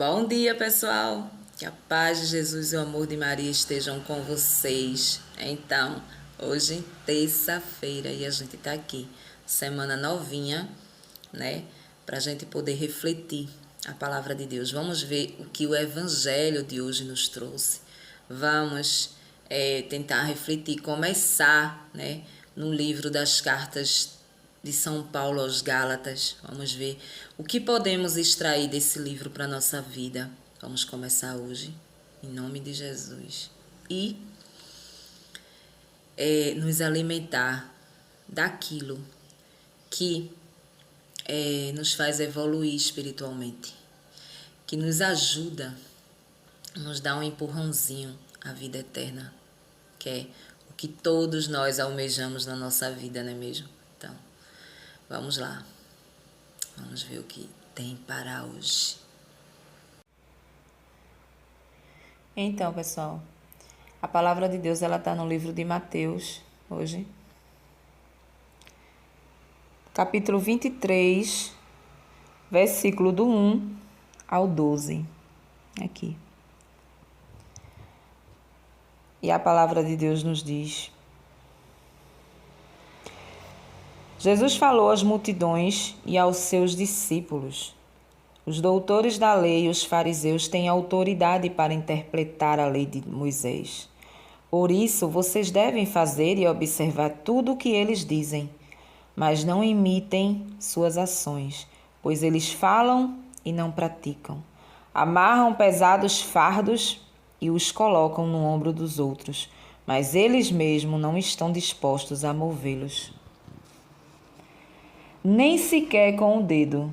Bom dia, pessoal! Que a paz de Jesus e o amor de Maria estejam com vocês. Então, hoje, terça-feira, e a gente tá aqui, semana novinha, né? Pra gente poder refletir a palavra de Deus. Vamos ver o que o evangelho de hoje nos trouxe. Vamos tentar refletir, começar, né? No livro das cartas de São Paulo aos Gálatas. Vamos ver o que podemos extrair desse livro para a nossa vida. Vamos começar hoje, em nome de Jesus. E nos alimentar daquilo que nos faz evoluir espiritualmente, que nos ajuda, nos dá um empurrãozinho à vida eterna, que é o que todos nós almejamos na nossa vida, não é mesmo? Então, vamos lá. Vamos ver o que tem para hoje. Então, pessoal, a palavra de Deus ela está no livro de Mateus, hoje. Capítulo 23, versículo do 1 ao 12. Aqui. E a palavra de Deus nos diz: Jesus falou às multidões e aos seus discípulos. Os doutores da lei e os fariseus têm autoridade para interpretar a lei de Moisés. Por isso, vocês devem fazer e observar tudo o que eles dizem, mas não imitem suas ações, pois eles falam e não praticam. Amarram pesados fardos e os colocam no ombro dos outros, mas eles mesmos não estão dispostos a movê-los. Nem sequer com o dedo.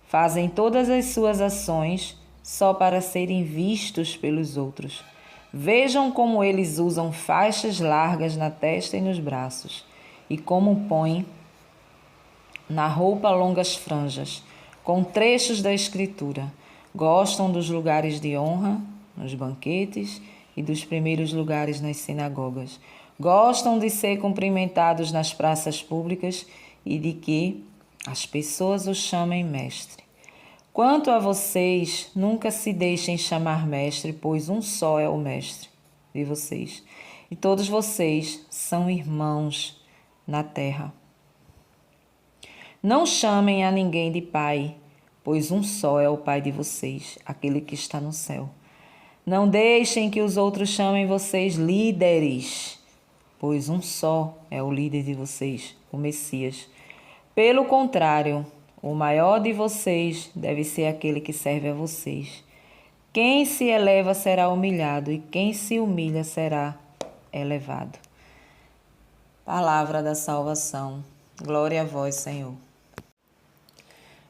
Fazem todas as suas ações só para serem vistos pelos outros. Vejam como eles usam faixas largas na testa e nos braços, e como põem na roupa longas franjas, com trechos da Escritura. Gostam dos lugares de honra, nos banquetes, e dos primeiros lugares nas sinagogas. Gostam de ser cumprimentados nas praças públicas e de que as pessoas o chamem mestre. Quanto a vocês, nunca se deixem chamar mestre, pois um só é o mestre de vocês. E todos vocês são irmãos na terra. Não chamem a ninguém de pai, pois um só é o pai de vocês, aquele que está no céu. Não deixem que os outros chamem vocês líderes, pois um só é o líder de vocês, o Messias. Pelo contrário, o maior de vocês deve ser aquele que serve a vocês. Quem se eleva será humilhado e quem se humilha será elevado. Palavra da salvação. Glória a vós, Senhor.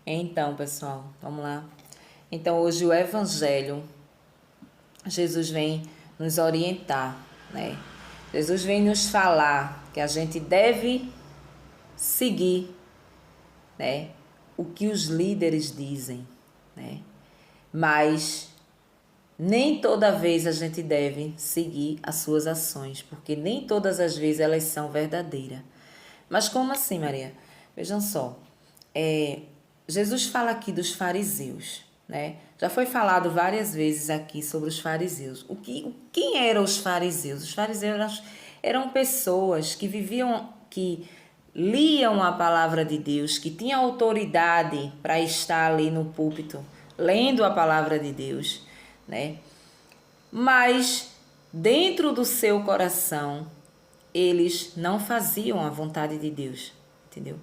Então, pessoal, vamos lá. Então, hoje o Evangelho, Jesus vem nos orientar, né? Jesus vem nos falar que a gente deve seguir, né, o que os líderes dizem, né? Mas nem toda vez a gente deve seguir as suas ações, porque nem todas as vezes elas são verdadeiras. Mas como assim, Maria? Vejam só, Jesus fala aqui dos fariseus, né? Já foi falado várias vezes aqui sobre os fariseus. Quem eram os fariseus? Os fariseus eram pessoas que viviam, que liam a palavra de Deus, que tinham autoridade para estar ali no púlpito, lendo a palavra de Deus, né? Mas dentro do seu coração, eles não faziam a vontade de Deus, entendeu?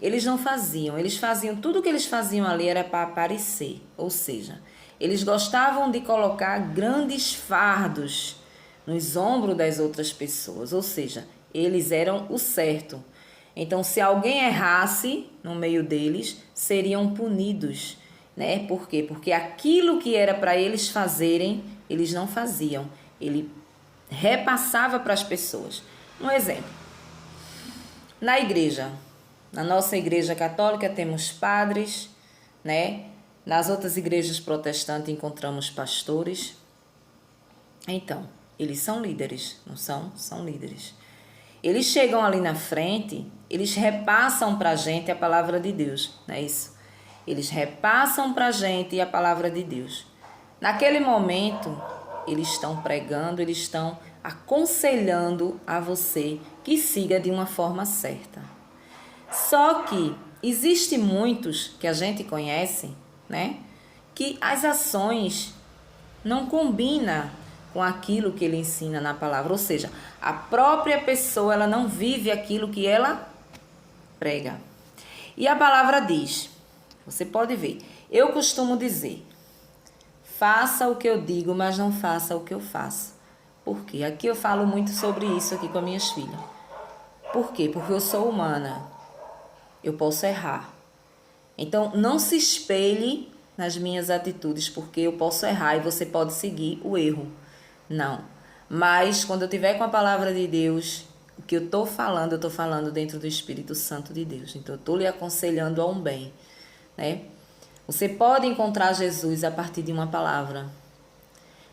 Eles não faziam, eles faziam, tudo que eles faziam ali era para aparecer, ou seja, eles gostavam de colocar grandes fardos nos ombros das outras pessoas, ou seja, eles eram o certo. Então, se alguém errasse no meio deles, seriam punidos, né? Por quê? Porque aquilo que era para eles fazerem, eles não faziam. Ele repassava para as pessoas. Um exemplo. Na igreja, na nossa igreja católica temos padres, né? Nas outras igrejas protestantes encontramos pastores. Então, eles são líderes, não são? São líderes. Eles chegam ali na frente, eles repassam para a gente a palavra de Deus, não é isso? Eles repassam para a gente a palavra de Deus. Naquele momento, eles estão pregando, eles estão aconselhando a você que siga de uma forma certa. Só que existe muitos que a gente conhece, né, que as ações não combinam com aquilo que ele ensina na palavra. Ou seja, a própria pessoa ela não vive aquilo que ela prega. E a palavra diz, você pode ver, eu costumo dizer, faça o que eu digo, mas não faça o que eu faço. Por quê? Aqui eu falo muito sobre isso aqui com as minhas filhas. Por quê? Porque eu sou humana. Eu posso errar. Então, não se espelhe nas minhas atitudes, porque eu posso errar e você pode seguir o erro. Não. Mas, quando eu estiver com a palavra de Deus, o que eu estou falando dentro do Espírito Santo de Deus. Então, eu estou lhe aconselhando a um bem, né? Você pode encontrar Jesus a partir de uma palavra,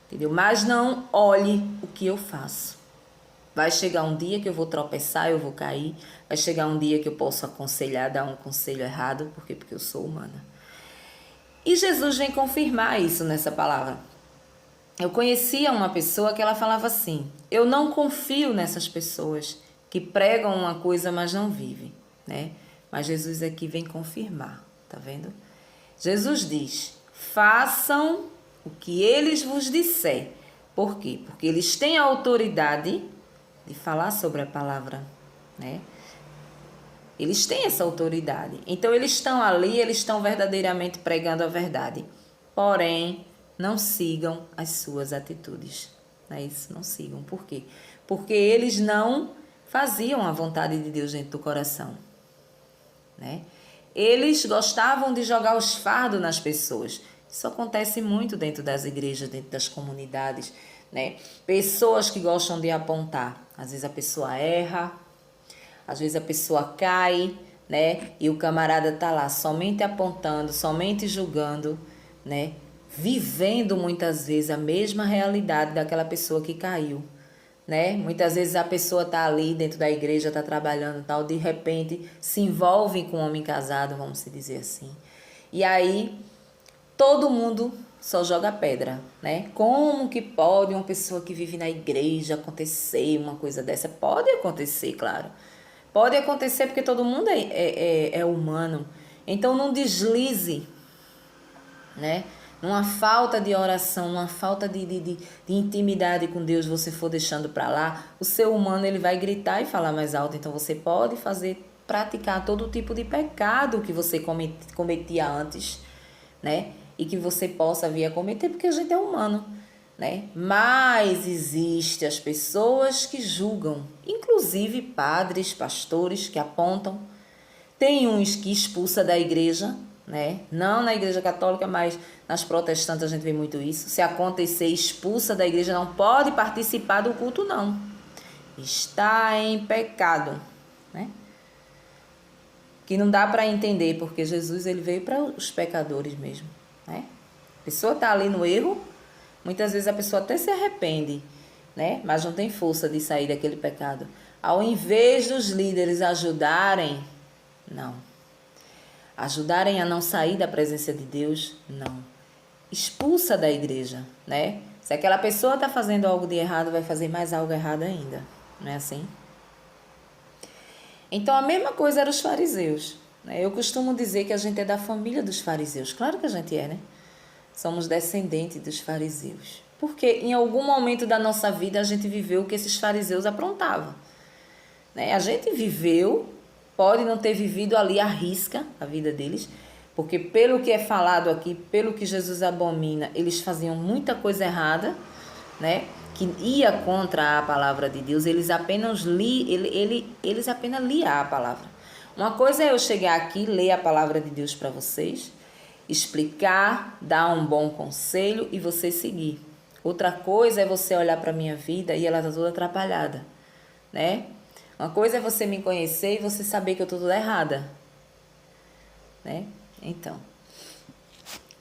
entendeu? Mas não olhe o que eu faço. Vai chegar um dia que eu vou tropeçar, eu vou cair. Vai chegar um dia que eu posso aconselhar, dar um conselho errado. Por quê? Porque eu sou humana. E Jesus vem confirmar isso nessa palavra. Eu conhecia uma pessoa que ela falava assim, eu não confio nessas pessoas que pregam uma coisa, mas não vivem, né? Mas Jesus aqui vem confirmar, tá vendo? Jesus diz, façam o que eles vos disser. Por quê? Porque eles têm a autoridade de falar sobre a palavra, né? Eles têm essa autoridade. Então, eles estão ali, eles estão verdadeiramente pregando a verdade. Porém, não sigam as suas atitudes. Não é isso? Não sigam. Por quê? Porque eles não faziam a vontade de Deus dentro do coração, né? Eles gostavam de jogar os fardos nas pessoas. Isso acontece muito dentro das igrejas, dentro das comunidades, né? Pessoas que gostam de apontar. Às vezes a pessoa erra, às vezes a pessoa cai, né? E o camarada tá lá somente apontando, somente julgando, né? Vivendo muitas vezes a mesma realidade daquela pessoa que caiu, né? Muitas vezes a pessoa tá ali dentro da igreja, tá trabalhando e tal, de repente se envolve com um homem casado, vamos se dizer assim. E aí todo mundo só joga pedra, né? Como que pode uma pessoa que vive na igreja acontecer uma coisa dessa? Pode acontecer, claro. Pode acontecer porque todo mundo é humano. Então não deslize, né? Numa falta de oração, numa falta de intimidade com Deus, você for deixando para lá, o ser humano ele vai gritar e falar mais alto. Então você pode praticar todo tipo de pecado que você cometia antes, né? E que você possa vir a cometer, porque a gente é humano, né? Mas existe as pessoas que julgam, inclusive padres, pastores que apontam. Tem uns que expulsa da igreja, né? Não na igreja católica, mas nas protestantes a gente vê muito isso. Se acontecer, expulsa da igreja, não pode participar do culto, não. Está em pecado, né? Que não dá para entender, porque Jesus ele veio para os pecadores mesmo, né? A pessoa está ali no erro, muitas vezes a pessoa até se arrepende, né? Mas não tem força de sair daquele pecado. Ao invés dos líderes ajudarem, não. Ajudarem a não sair da presença de Deus, não. Expulsa da igreja, né? Se aquela pessoa está fazendo algo de errado, vai fazer mais algo errado ainda, não é assim? Então, a mesma coisa era os fariseus, né? Eu costumo dizer que a gente é da família dos fariseus. Claro que a gente é, né? Somos descendentes dos fariseus. Porque em algum momento da nossa vida a gente viveu o que esses fariseus aprontavam, né? A gente viveu, pode não ter vivido ali à risca a vida deles, porque pelo que é falado aqui, pelo que Jesus abomina, eles faziam muita coisa errada, né? Que ia contra a palavra de Deus. Eles apenas liam a palavra. Uma coisa é eu chegar aqui, ler a palavra de Deus para vocês, explicar, dar um bom conselho e você seguir. Outra coisa é você olhar para a minha vida e ela está toda atrapalhada, né? Uma coisa é você me conhecer e você saber que eu estou toda errada, né? Então,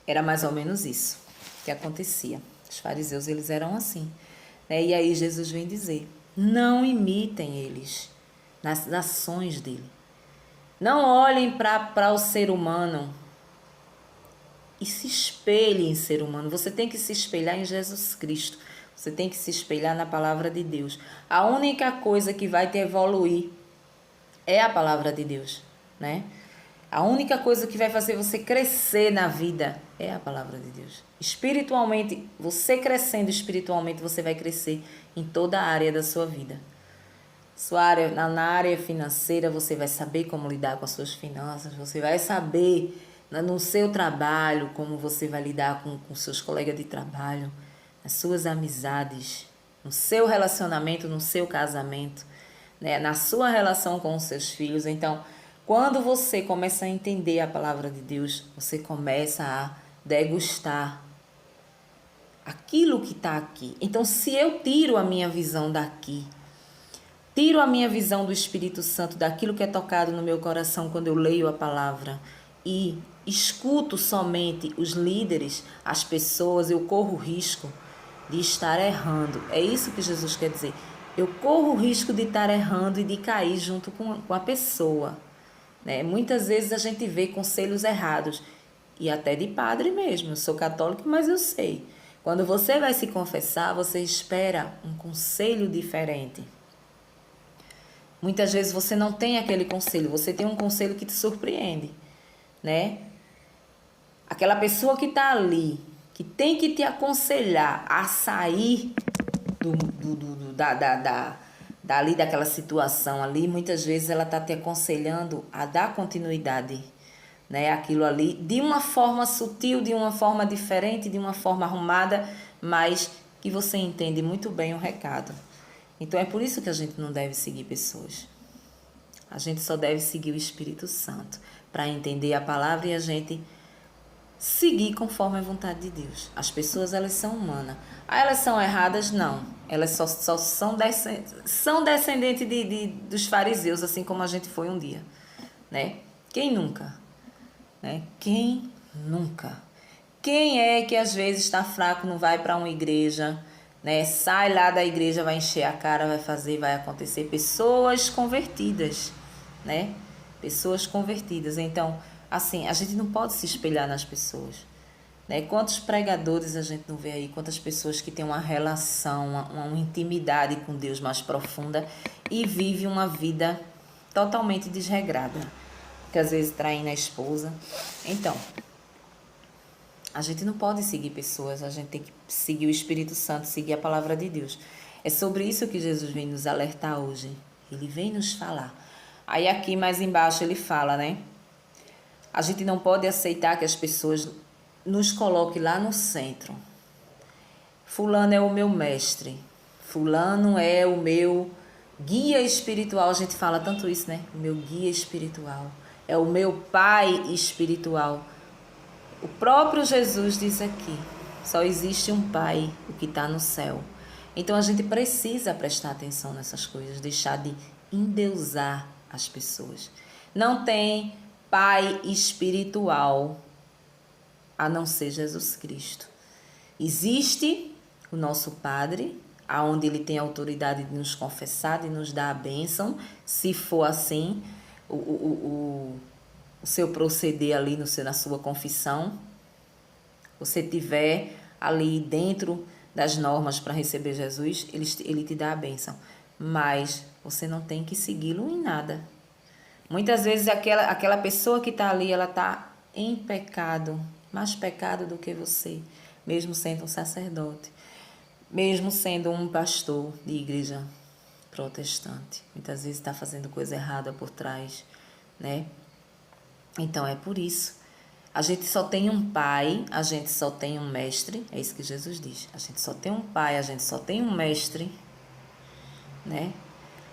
era mais ou menos isso que acontecia. Os fariseus, eles eram assim, né? E aí Jesus vem dizer, não imitem eles nas ações dele. Não olhem para o ser humano, e se espelhe em ser humano. Você tem que se espelhar em Jesus Cristo. Você tem que se espelhar na palavra de Deus. A única coisa que vai te evoluir é a palavra de Deus, né? A única coisa que vai fazer você crescer na vida é a palavra de Deus. Espiritualmente, você crescendo espiritualmente, você vai crescer em toda a área da sua vida. Na área financeira, você vai saber como lidar com as suas finanças, você vai saber no seu trabalho como você vai lidar com seus colegas de trabalho, nas suas amizades, no seu relacionamento, no seu casamento, né? Na sua relação com os seus filhos. Então, quando você começa a entender a palavra de Deus, você começa a degustar aquilo que está aqui. Então, se eu tiro a minha visão daqui, tiro a minha visão do Espírito Santo, daquilo que é tocado no meu coração quando eu leio a palavra e escuto somente os líderes, as pessoas, eu corro o risco de estar errando. É isso que Jesus quer dizer. Eu corro o risco de estar errando e de cair junto com a pessoa, né? Muitas vezes a gente vê conselhos errados, e até de padre mesmo. Eu sou católico, mas eu sei. Quando você vai se confessar, você espera um conselho diferente. Muitas vezes você não tem aquele conselho, você tem um conselho que te surpreende, né? Aquela pessoa que está ali, que tem que te aconselhar a sair dali daquela situação ali, muitas vezes ela está te aconselhando a dar continuidade, né? Aquilo ali, de uma forma sutil, de uma forma diferente, de uma forma arrumada, mas que você entende muito bem o recado. Então é por isso que a gente não deve seguir pessoas. A gente só deve seguir o Espírito Santo para entender a palavra e a gente seguir conforme a vontade de Deus. As pessoas, elas são humanas. Elas são erradas? Não. Elas só são descendentes dos fariseus, assim como a gente foi um dia, né? Quem nunca? Né? Quem nunca? Quem é que às vezes está fraco, não vai para uma igreja, né? Sai lá da igreja, vai encher a cara, vai fazer, vai acontecer. Pessoas convertidas, né? Pessoas convertidas. Então, assim, a gente não pode se espelhar nas pessoas, né? Quantos pregadores a gente não vê aí, quantas pessoas que têm uma relação, uma intimidade com Deus mais profunda e vive uma vida totalmente desregrada, que às vezes traindo a esposa. Então, a gente não pode seguir pessoas, a gente tem que seguir o Espírito Santo, seguir a palavra de Deus. É sobre isso que Jesus vem nos alertar hoje. Ele vem nos falar. Aí aqui mais embaixo ele fala, né? A gente não pode aceitar que as pessoas nos coloquem lá no centro. Fulano é o meu mestre. Fulano é o meu guia espiritual. A gente fala tanto isso, né? O meu guia espiritual. É o meu pai espiritual. O próprio Jesus diz aqui, só existe um pai, o que está no céu. Então a gente precisa prestar atenção nessas coisas, deixar de endeusar as pessoas. Não tem pai espiritual a não ser Jesus Cristo. Existe o nosso Padre, aonde ele tem a autoridade de nos confessar, de nos dar a bênção, se for assim, o seu proceder ali na sua confissão, você tiver ali dentro das normas para receber Jesus, ele te dá a bênção. Mas você não tem que segui-lo em nada. Muitas vezes aquela pessoa que está ali, ela está em pecado, mais pecado do que você, mesmo sendo um sacerdote, mesmo sendo um pastor de igreja protestante. Muitas vezes está fazendo coisa errada por trás, né? Então é por isso. A gente só tem um pai, a gente só tem um mestre, é isso que Jesus diz. A gente só tem um pai, a gente só tem um mestre, né?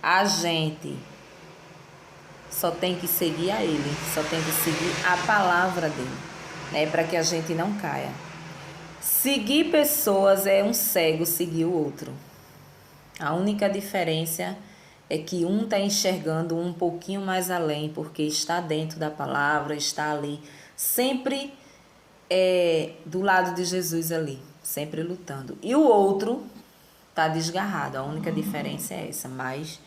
A gente só tem que seguir a ele, só tem que seguir a palavra dele, né? Para que a gente não caia. Seguir pessoas é um cego seguir o outro. A única diferença é que um está enxergando um pouquinho mais além, porque está dentro da palavra, está ali, sempre do lado de Jesus ali, sempre lutando. E o outro está desgarrado, a única diferença é essa, mas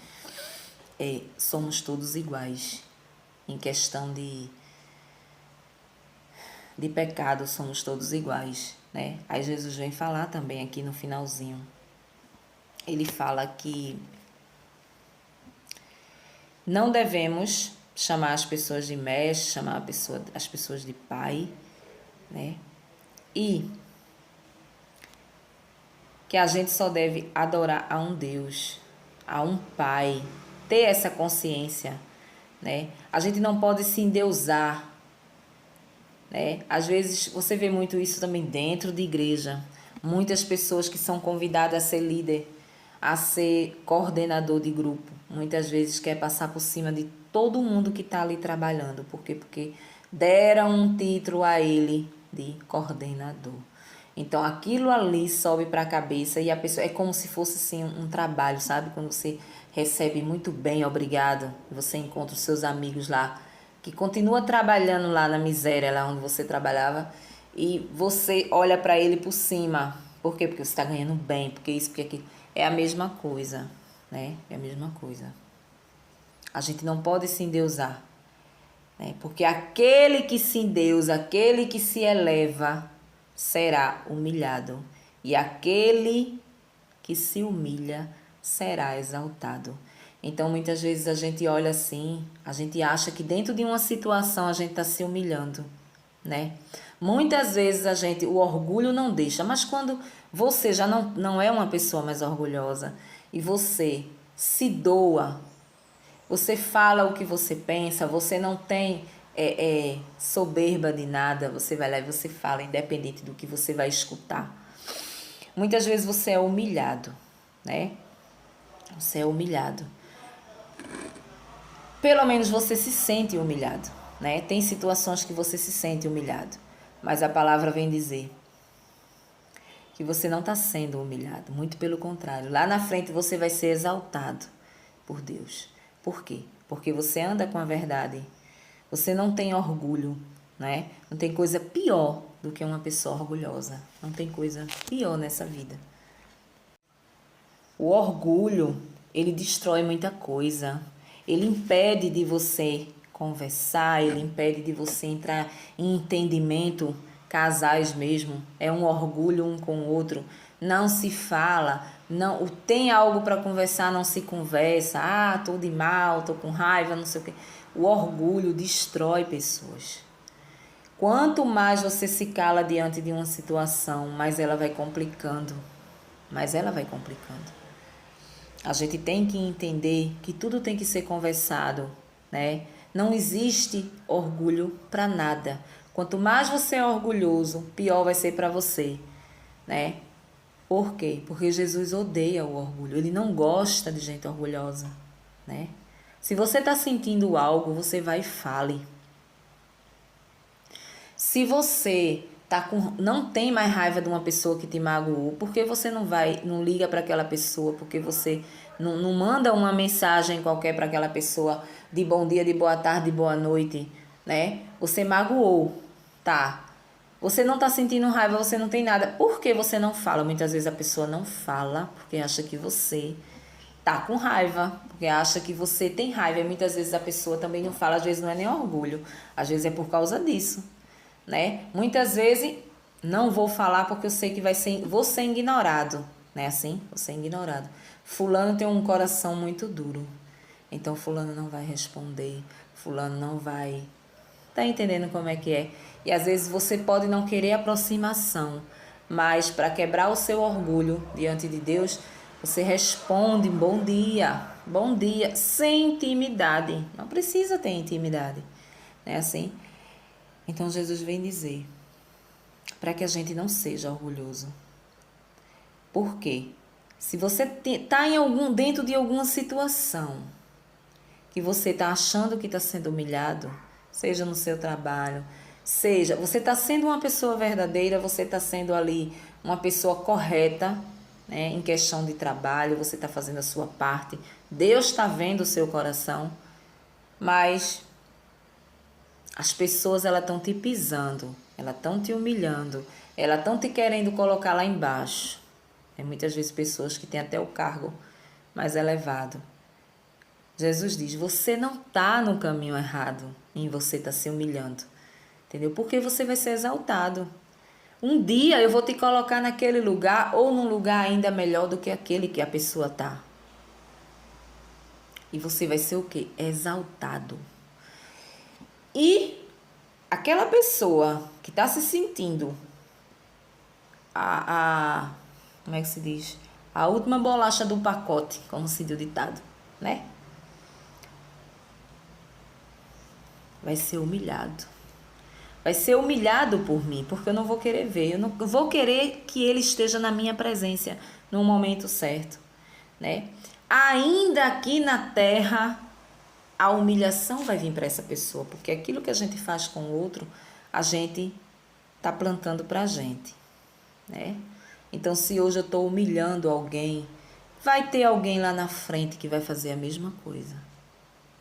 somos todos iguais em questão de de pecado somos todos iguais, né? Aí Jesus vem falar também aqui no finalzinho. Ele fala que não devemos chamar as pessoas de mestre, chamar as pessoas de pai, né? E que a gente só deve adorar a um Deus, a um Pai, ter essa consciência, né? A gente não pode se endeusar, né? Às vezes você vê muito isso também dentro de igreja. Muitas pessoas que são convidadas a ser líder, a ser coordenador de grupo, muitas vezes quer passar por cima de todo mundo que está ali trabalhando. Por quê? Porque deram um título a ele de coordenador. Então aquilo ali sobe para a cabeça e a pessoa é como se fosse assim um trabalho, sabe? Quando você recebe muito bem, obrigado, você encontra os seus amigos lá que continua trabalhando lá na miséria, lá onde você trabalhava, e você olha para ele por cima. Por quê? Porque você está ganhando bem, porque isso, porque aquilo. É a mesma coisa, né? É a mesma coisa. A gente não pode se endeusar, né? Porque aquele que se endeusa, aquele que se eleva, será humilhado. E aquele que se humilha será exaltado. Então, muitas vezes a gente olha assim, a gente acha que dentro de uma situação a gente está se humilhando, né? Muitas vezes o orgulho não deixa, mas quando você já não é uma pessoa mais orgulhosa e você se doa, você fala o que você pensa, você não tem soberba de nada, você vai lá e você fala, independente do que você vai escutar. Muitas vezes você é humilhado, né? Você é humilhado. Pelo menos você se sente humilhado, né? Tem situações que você se sente humilhado, mas a palavra vem dizer que você não está sendo humilhado, muito pelo contrário. Lá na frente você vai ser exaltado por Deus. Por quê? Porque você anda com a verdade. Você não tem orgulho, né? Não tem coisa pior do que uma pessoa orgulhosa. Não tem coisa pior nessa vida. O orgulho, ele destrói muita coisa. Ele impede de você conversar, ele impede de você entrar em entendimento, casais mesmo. É um orgulho um com o outro. Não se fala, não tem algo para conversar, não se conversa. Ah, tô de mal, tô com raiva, não sei o quê. O orgulho destrói pessoas. Quanto mais você se cala diante de uma situação, mais ela vai complicando. Mais ela vai complicando. A gente tem que entender que tudo tem que ser conversado, né? Não existe orgulho para nada. Quanto mais você é orgulhoso, pior vai ser para você, né? Por quê? Porque Jesus odeia o orgulho. Ele não gosta de gente orgulhosa, né? Se você está sentindo algo, você vai e fale. Se você não tem mais raiva de uma pessoa que te magoou, por que você não liga para aquela pessoa? Porque você não manda uma mensagem qualquer para aquela pessoa de bom dia, de boa tarde, de boa noite, né? Você magoou, tá? Você não está sentindo raiva, você não tem nada. Por que você não fala? Muitas vezes a pessoa não fala porque acha que você tá com raiva, porque acha que você tem raiva. E muitas vezes a pessoa também não fala, às vezes não é nem orgulho, às vezes é por causa disso, né? Muitas vezes não vou falar porque eu sei que vou ser ignorado, né? Assim, vou ser ignorado. Fulano tem um coração muito duro, então fulano não vai responder, fulano não vai. Tá entendendo como é que é? E às vezes você pode não querer aproximação, mas para quebrar o seu orgulho diante de Deus, você responde bom dia, sem intimidade. Não precisa ter intimidade, né? Assim. Então Jesus vem dizer para que a gente não seja orgulhoso. Por quê? Se você está dentro de alguma situação que você está achando que está sendo humilhado, seja no seu trabalho, seja você está sendo uma pessoa verdadeira, você está sendo ali uma pessoa correta, né, em questão de trabalho, você está fazendo a sua parte, Deus está vendo o seu coração, mas as pessoas elas estão te pisando, elas estão te humilhando, elas estão te querendo colocar lá embaixo. Tem muitas vezes pessoas que têm até o cargo mais elevado. Jesus diz, você não está no caminho errado em você estar se humilhando. entendeu? Porque você vai ser exaltado. Um dia eu vou te colocar naquele lugar ou num lugar ainda melhor do que aquele que a pessoa tá. E você vai ser o quê? Exaltado. E aquela pessoa que está se sentindo como é que se diz? A última bolacha do pacote, como se diz o ditado, né? Vai ser humilhado. Vai ser humilhado por mim, porque eu não vou querer ver. Eu não vou querer que ele esteja na minha presença no momento certo, né? Ainda aqui na terra, a humilhação vai vir para essa pessoa, porque aquilo que a gente faz com o outro, a gente tá plantando para a gente, né? Então, se hoje eu estou humilhando alguém, vai ter alguém lá na frente que vai fazer a mesma coisa.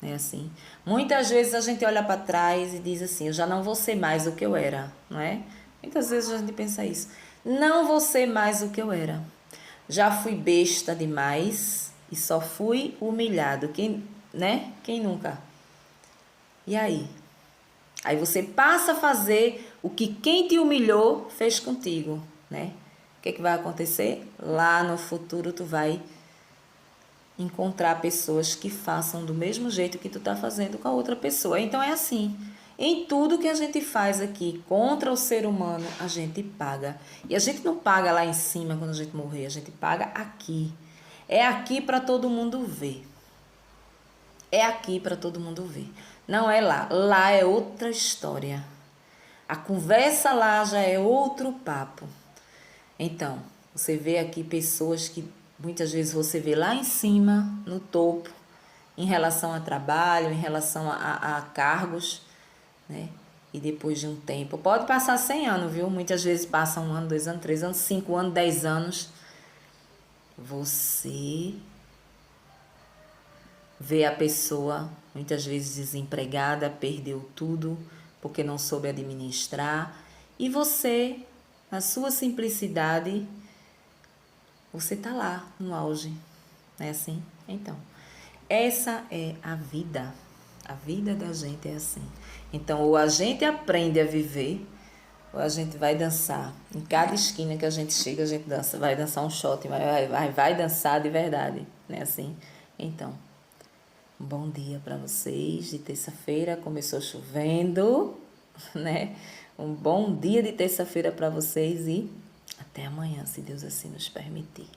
É assim. Muitas vezes a gente olha para trás e diz assim, eu já não vou ser mais o que eu era, não é? Muitas vezes a gente pensa isso. Não vou ser mais o que eu era. Já fui besta demais e só fui humilhado. Quem, né? Quem nunca? E aí? Aí você passa a fazer o que quem te humilhou fez contigo, né? O que vai acontecer? Lá no futuro tu vai encontrar pessoas que façam do mesmo jeito que tu tá fazendo com a outra pessoa. Então é assim. Em tudo que a gente faz aqui contra o ser humano, a gente paga. E a gente não paga lá em cima quando a gente morrer, a gente paga aqui. É aqui para todo mundo ver. É aqui para todo mundo ver. Não é lá. Lá é outra história. A conversa lá já é outro papo. Então, você vê aqui pessoas que muitas vezes você vê lá em cima, no topo, em relação a trabalho, em relação a cargos, né? E depois de um tempo, pode passar 100 anos, viu? Muitas vezes passa 1 ano, 2 anos, 3 anos, 5 anos, 10 anos. Você vê a pessoa muitas vezes desempregada, perdeu tudo porque não soube administrar. E você, na sua simplicidade, você tá lá no auge, não é assim? Então, essa é a vida. A vida da gente é assim. Então, ou a gente aprende a viver, ou a gente vai dançar. Em cada esquina que a gente chega, a gente dança. Vai dançar um shot, vai dançar de verdade, não é assim? Então, um bom dia para vocês de terça-feira. Começou chovendo, né? Um bom dia de terça-feira para vocês e até amanhã, se Deus assim nos permitir.